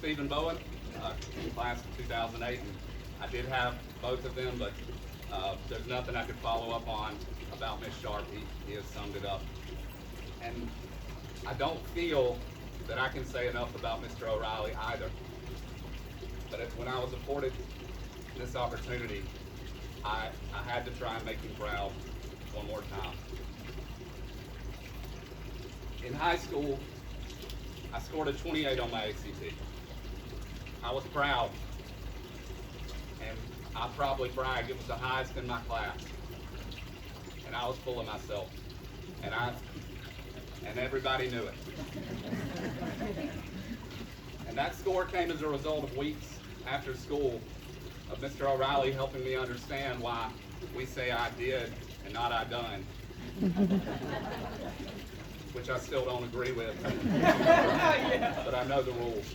Stephen Bowen, class of 2008, and I did have both of them, but there's nothing I could follow up on about Miss Sharp. He has summed it up. And I don't feel that I can say enough about Mr. O'Reilly either. But when I was afforded this opportunity, I had to try and make him proud one more time. In high school, I scored a 28 on my ACT. I was proud, and I probably bragged it was the highest in my class. And I was full of myself, and everybody knew it. And that score came as a result of weeks after school of Mr. O'Reilly helping me understand why we say I did and not I done, which I still don't agree with, but I know the rules.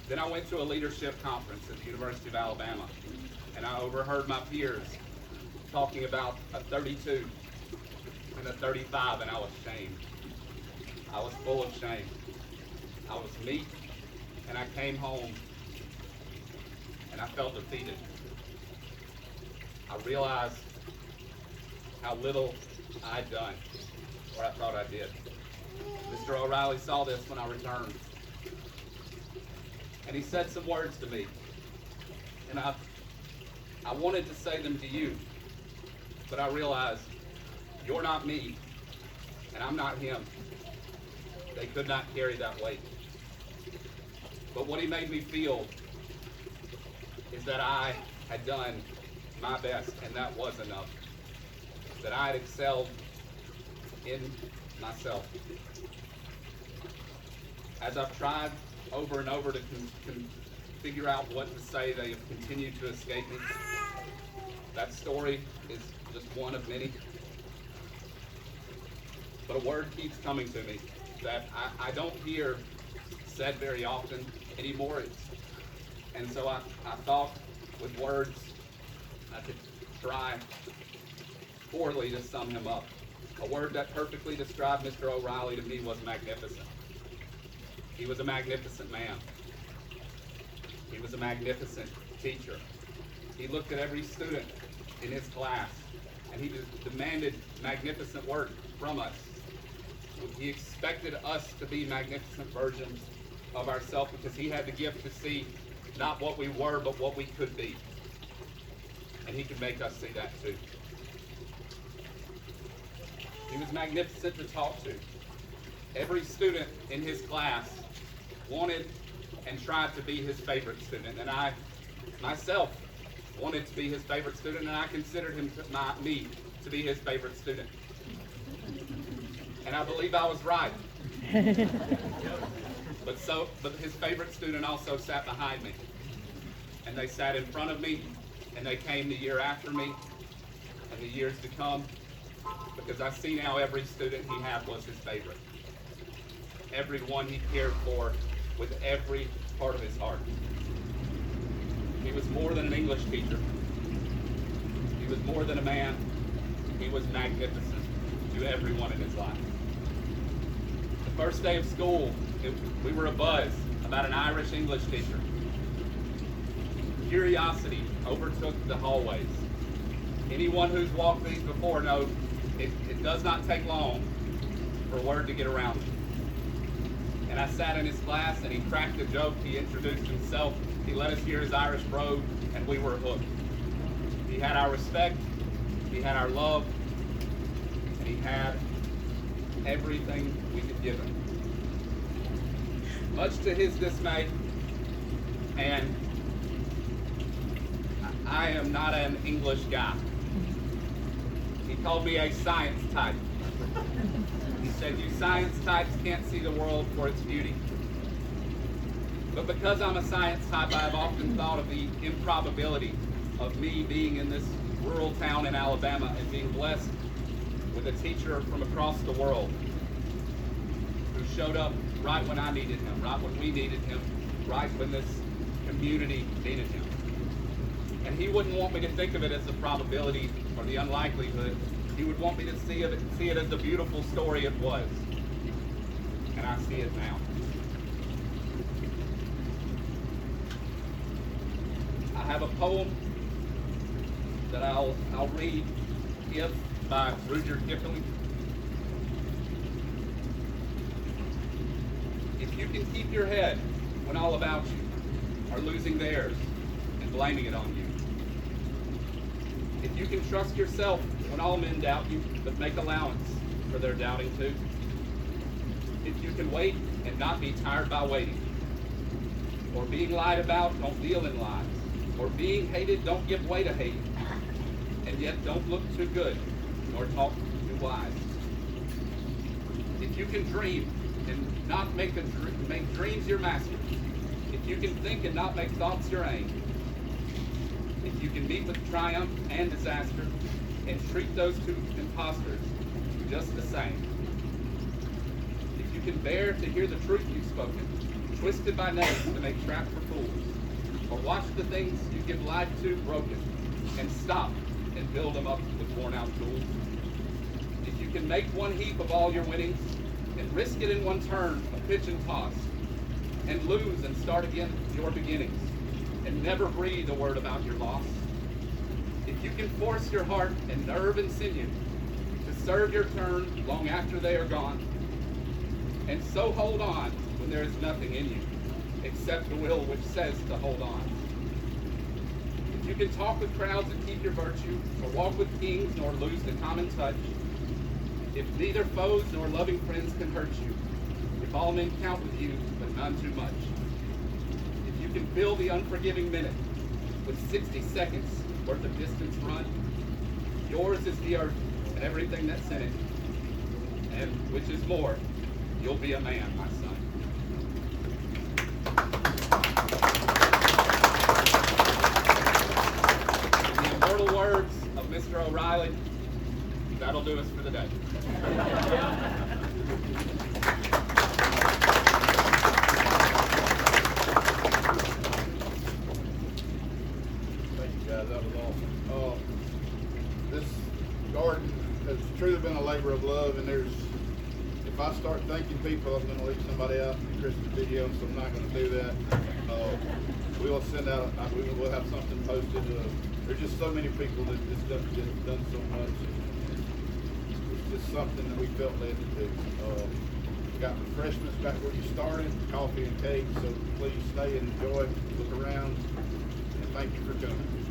Then I went to a leadership conference at the University of Alabama, and I overheard my peers talking about a 32 and a 35, and I was shamed. I was full of shame. I was meek, and I came home, and I felt defeated. I realized how little I'd done, or I thought I did. Mr. O'Reilly saw this when I returned, and he said some words to me, and I wanted to say them to you, but I realized you're not me, and I'm not him. They could not carry that weight. But what he made me feel is that I had done my best, and that was enough. That I had excelled in myself. As I've tried over and over to figure out what to say, they have continued to escape me. That story is just one of many. But a word keeps coming to me that I don't hear said very often anymore. And so I thought with words I could try poorly to sum him up. A word that perfectly described Mr. O'Reilly to me was magnificent. He was a magnificent man. He was a magnificent teacher. He looked at every student in his class, and he demanded magnificent work from us. He expected us to be magnificent versions of ourselves because he had the gift to see not what we were, but what we could be. And he could make us see that too. He was magnificent to talk to. Every student in his class wanted and tried to be his favorite student, and I myself wanted to be his favorite student, and I considered me to be his favorite student. And I believe I was right. But his favorite student also sat behind me, and they sat in front of me, and they came the year after me, and the years to come, because I see now every student he had was his favorite. Every one he cared for with every part of his heart. He was more than an English teacher. He was more than a man. He was magnificent to everyone in his life. The first day of school, we were abuzz about an Irish English teacher. Curiosity overtook the hallways. Anyone who's walked these before knows it does not take long for word to get around. And I sat in his class, and he cracked a joke. He introduced himself. He let us hear his Irish brogue, and we were hooked. He had our respect. He had our love. And he had everything we could give him. Much to his dismay, and I am not an English guy. He called me a science type. He said, "You science types can't see the world for its beauty." But because I'm a science type, I have often thought of the improbability of me being in this rural town in Alabama and being blessed with a teacher from across the world who showed up right when I needed him, right when we needed him, right when this community needed him. And he wouldn't want me to think of it as a probability or the unlikelihood. He would want me to see it as the beautiful story it was. And I see it now. have a poem that I'll read, If by Rudyard Kipling. If you can keep your head when all about you are losing theirs and blaming it on you. If you can trust yourself when all men doubt you, but make allowance for their doubting too. If you can wait and not be tired by waiting. Or being lied about, don't deal in lies. Or being hated, don't give way to hate. And yet don't look too good, nor talk too wise. If you can dream and not make dreams your masters. If you can think and not make thoughts your aim. If you can meet with triumph and disaster and treat those two impostors just the same. If you can bear to hear the truth you've spoken, twisted by knaves to make trap for fools, or watch the things you give life to broken, and stop and build them up with worn-out tools. If you can make one heap of all your winnings, and risk it in one turn, a pitch and toss, and lose and start again your beginnings, and never breathe a word about your loss. If you can force your heart and nerve and sinew to serve your turn long after they are gone, and so hold on when there is nothing in you except the will which says to hold on. If you can talk with crowds and keep your virtue, or walk with kings nor lose the common touch, if neither foes nor loving friends can hurt you, if all men count with you, but none too much, if you can fill the unforgiving minute with 60 seconds worth of distance run, yours is the earth and everything that's in it, and which is more, you'll be a man, my son. In the immortal words of Mr. O'Reilly, that'll do us for the day. Thank you, guys. That was awesome. This garden has truly been a labor of love, and if I start thanking people, I'm going to leave somebody out in the Christmas video, so I'm not going to do that. We will send out, we'll have something posted. There's just so many people that this stuff has just done so much. It's just something that we felt led to do. We got refreshments back where you started, coffee and cake, so please stay and enjoy, look around, and thank you for coming.